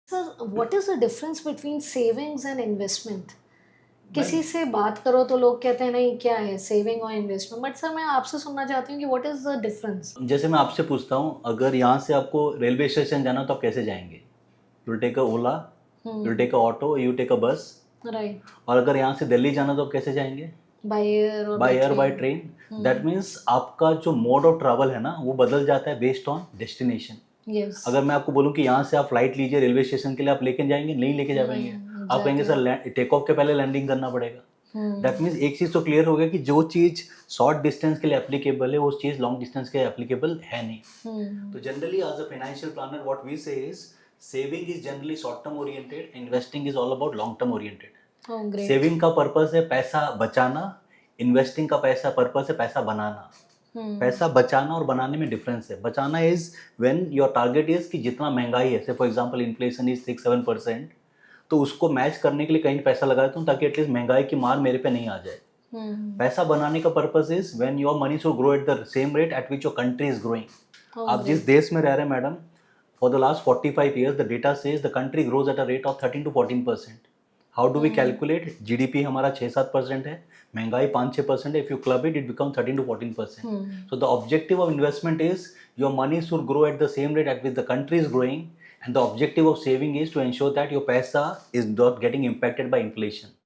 Sir what is the difference between savings and investment? Ma'am, किसी से बात करो तो लोग कहते हैं नहीं क्या है सेविंग और इन्वेस्टमेंट, बट सर मैं आपसे सुनना चाहती हूँ कि व्हाट इज द डिफरेंस? जैसे मैं आपसे पूछता हूँ, अगर यहाँ से आपको रेलवे स्टेशन जाना तो आप कैसे जाएंगे? You take a Ola, you take a auto, you take a bus. Right. और अगर यहाँ से दिल्ली जाना तो आप कैसे जाएंगे? बाय एयर और by by air, by train. Train. That means आपका जो मोड ऑफ ट्रैवल है ना, वो बदल जाता है बेस्ड ऑन डेस्टिनेशन। यस। अगर मैं आपको बोलूँ कि यहाँ से आप फ्लाइट लीजिए रेलवे स्टेशन के लिए, आप लेके जाएंगे? नहीं लेके जा पाएंगे। आप कहेंगे एग्जैक्टली। सर टेक ऑफ के पहले लैंडिंग करना पड़ेगा। हम्म। दैट मीन्स एक चीज़ तो क्लियर हो गया कि जो चीज़ शॉर्ट डिस्टेंस के लिए एप्लीकेबल है, वो चीज़ लॉन्ग डिस्टेंस के लिए एप्लीकेबल है नहीं। तो generally as a financial planner what we say is saving is generally short term oriented, investing is all about long term oriented. Oh great. Saving का पर्पस है पैसा बचाना, इन्वेस्टिंग का पैसा पर्पस है पैसा बनाना। हम्म। पैसा बचाना और बनाने में डिफरेंस है। बचाना is when your target is कि जितना महंगाई है, से फॉर एग्जांपल इन्फ्लेशन इज 6-7%, तो उसको मैच करने के लिए कहीं पैसा लगा देता हूँ ताकि एटलीस्ट महंगाई की मार मेरे पे नहीं आ जाए। हम्म। पैसा बनाने का purpose is when your money should grow at the same rate at which your country is growing. Oh आप जिस ग्रेट। देश में रह रहे हैं madam, for the last 45 years the data says the country grows at a rate of 13 to 14%। How do we hmm. Calculate? GDP हमारा 6-7% है, महंगाई 5-6% है। If you club it, it become 13 to 14%। Hmm. So the objective of investment is your money should grow at the same rate at which the country is growing, and the objective of saving is to ensure that your paisa is not getting impacted by inflation.